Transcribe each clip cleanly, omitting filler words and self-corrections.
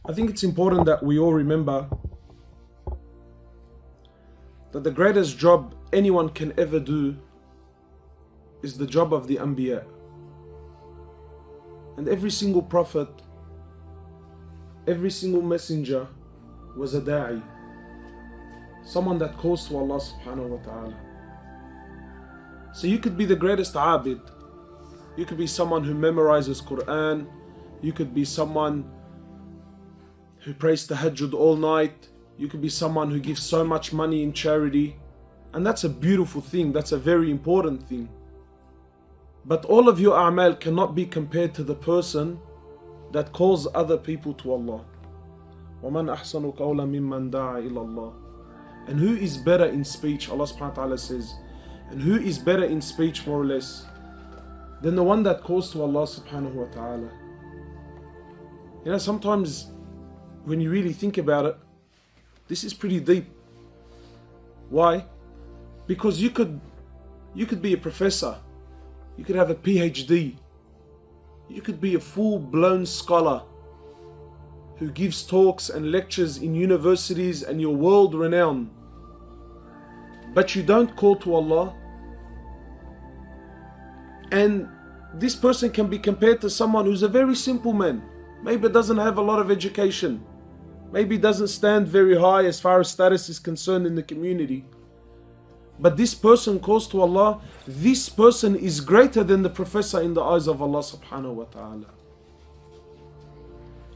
I think it's important that we all remember that the greatest job anyone can ever do is the job of the Anbiya. And every single prophet, every single messenger was a da'i, someone that calls to Allah subhanahu wa ta'ala. So you could be the greatest abid, you could be someone who memorizes Quran, you could be someone who prays tahajjud all night, you could be someone who gives so much money in charity, and that's a beautiful thing, that's a very important thing. But all of your a'mal cannot be compared to the person that calls other people to Allah. وَمَنْ أَحْسَنُ قَوْلًا مِمَّنْ دَعَا إِلَى اللَّهِ. And who is better in speech, Allah subhanahu wa ta'ala says, and who is better in speech more or less than the one that calls to Allah subhanahu wa ta'ala. You know, sometimes when you really think about it, this is pretty deep. Why? Because you could be a professor, you could have a PhD, you could be a full-blown scholar who gives talks and lectures in universities and you're world renowned, but you don't call to Allah. And this person can be compared to someone who's a very simple man, maybe doesn't have a lot of education, maybe doesn't stand very high as far as status is concerned in the community. But this person calls to Allah, this person is greater than the professor in the eyes of Allah subhanahu wa ta'ala.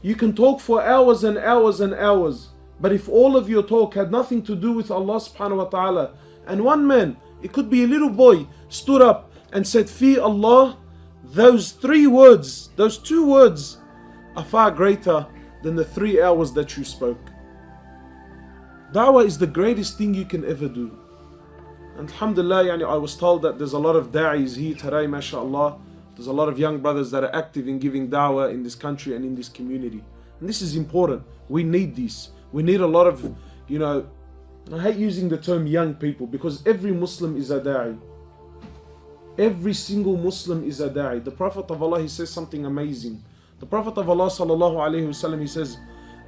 You can talk for hours and hours and hours, but if all of your talk had nothing to do with Allah subhanahu wa ta'ala, and one man, it could be a little boy, stood up and said, Fi Allah, those 3 words, those 2 words are far greater than the 3 hours that you spoke. Da'wah is the greatest thing you can ever do. And alhamdulillah, I was told that there's a lot of da'is here today, mashallah. There's a lot of young brothers that are active in giving da'wah in this country and in this community. And this is important. We need this. We need a lot of, I hate using the term young people because every Muslim is a da'i. Every single Muslim is a da'i. The Prophet of Allah, he says something amazing. The Prophet of Allah sallallahu alayhi wasallam, he says,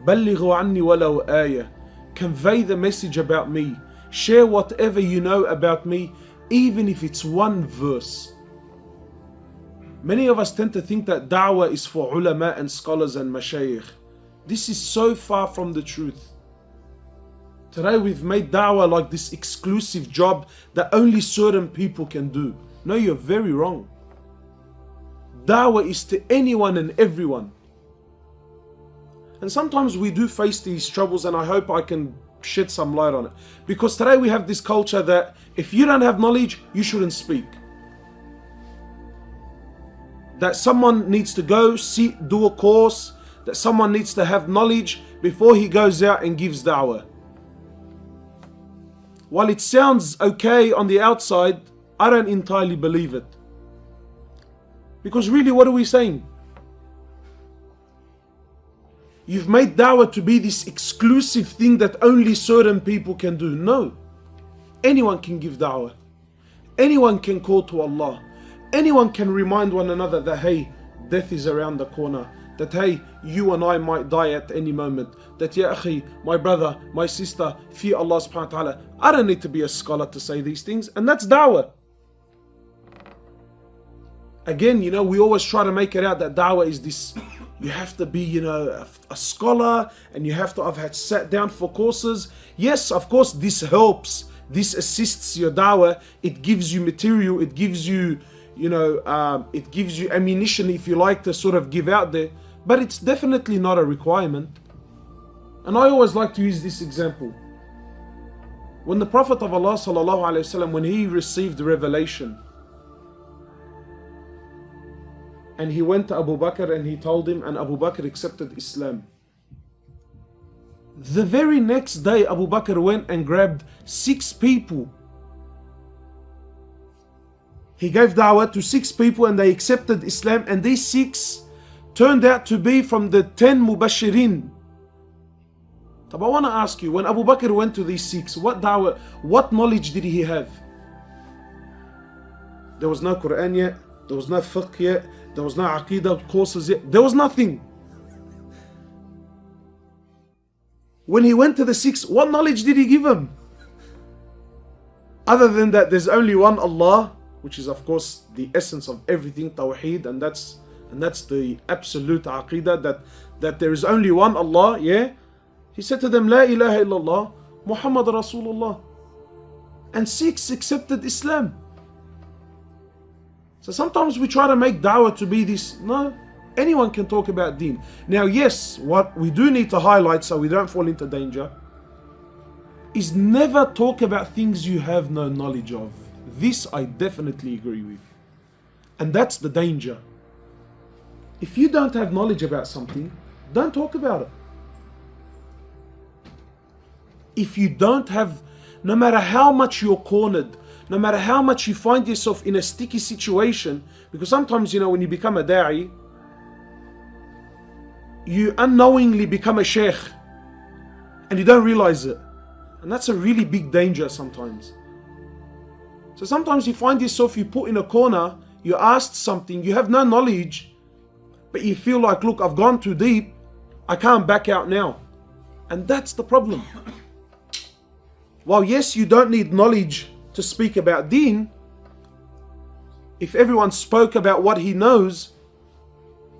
بَلِّغُوا عَنِّي وَلَوْ آيَةً. Convey the message about me. Share whatever you know about me, even if it's 1 verse. Many of us tend to think that da'wah is for ulama and scholars and mashayikh. This is so far from the truth. Today we've made da'wah like this exclusive job that only certain people can do. No, you're very wrong. Da'wah is to anyone and everyone. And sometimes we do face these troubles, and I hope I can shed some light on it. Because today we have this culture that if you don't have knowledge, you shouldn't speak. That someone needs to go do a course, that someone needs to have knowledge before he goes out and gives da'wah. While it sounds okay on the outside, I don't entirely believe it. Because really, what are we saying? You've made da'wah to be this exclusive thing that only certain people can do. No. Anyone can give da'wah. Anyone can call to Allah. Anyone can remind one another that, hey, death is around the corner. That, hey, you and I might die at any moment. That, ya akhi, my brother, my sister, fi Allah subhanahu wa ta'ala. I don't need to be a scholar to say these things. And that's da'wah. Again, we always try to make it out that da'wah is this, you have to be, a scholar, and you have to have had sat down for courses. Yes, of course, this helps. This assists your da'wah. It gives you material. It gives you, it gives you ammunition, if you like, to sort of give out there. But it's definitely not a requirement. And I always like to use this example. When the Prophet of Allah sallallahu alaihi wasallam, when he received the revelation, and he went to Abu Bakr and he told him, and Abu Bakr accepted Islam. The very next day, Abu Bakr went and grabbed 6 people. He gave da'wah to 6 people and they accepted Islam, and these 6 turned out to be from the 10 mubashirin. But I want to ask you, when Abu Bakr went to these 6, what da'wah, what knowledge did he have? There was no Quran yet, there was no fiqh yet, there was no aqidah courses yet, there was nothing. When he went to the sixth, what knowledge did he give him? Other than that, there's only one Allah, which is of course the essence of everything, Tawheed, and that's the absolute Aqidah, that there is only one Allah, yeah? He said to them, La ilaha illallah, Muhammad Rasulullah. And six accepted Islam. So sometimes we try to make da'wah to be this. No, anyone can talk about deen. Now yes, what we do need to highlight so we don't fall into danger is never talk about things you have no knowledge of. This I definitely agree with. And that's the danger. If you don't have knowledge about something, don't talk about it. If you don't have, no matter how much you're cornered, no matter how much you find yourself in a sticky situation, because sometimes, when you become a da'i, you unknowingly become a sheikh and you don't realize it. And that's a really big danger sometimes. So sometimes you find yourself, you put in a corner, you're asked something, you have no knowledge, but you feel like, look, I've gone too deep, I can't back out now. And that's the problem. While yes, you don't need knowledge to speak about deen, if everyone spoke about what he knows,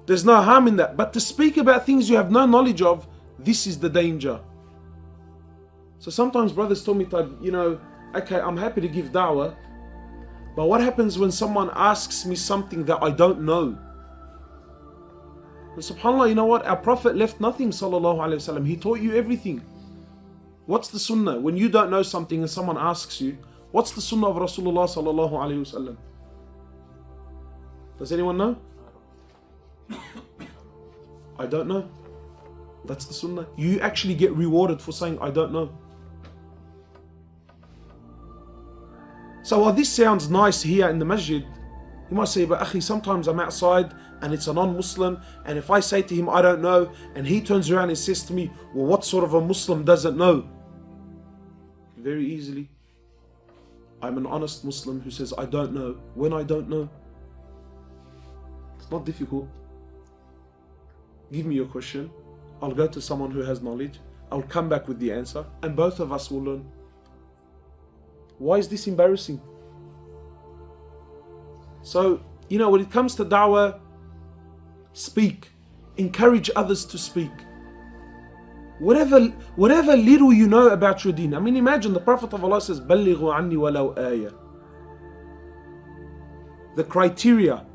there's no harm in that. But to speak about things you have no knowledge of, this is the danger. So sometimes brothers tell me, okay, I'm happy to give da'wah, but what happens when someone asks me something that I don't know? And subhanAllah, you know what? Our Prophet left nothing, sallallahu alayhi wasallam. He taught you everything. What's the sunnah? When you don't know something and someone asks you, what's the sunnah of Rasulullah sallallahu alayhi wasallam? Does anyone know? I don't know. That's the sunnah. You actually get rewarded for saying, I don't know. So while this sounds nice here in the masjid, you might say, but akhi, sometimes I'm outside and it's a non-Muslim, and if I say to him, I don't know, and he turns around and says to me, well, what sort of a Muslim doesn't know? Very easily, I'm an honest Muslim who says, I don't know, when I don't know. It's not difficult. Give me your question. I'll go to someone who has knowledge. I'll come back with the answer, and both of us will learn. Why is this embarrassing? So, when it comes to da'wah, speak. Encourage others to speak. Whatever little you know about your deen. I mean, imagine the Prophet of Allah says, بَلِّغُوا عَنِّي وَلَوْ آيَةً. The criteria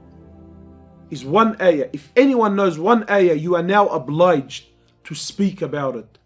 is one ayah. If anyone knows one ayah, you are now obliged to speak about it.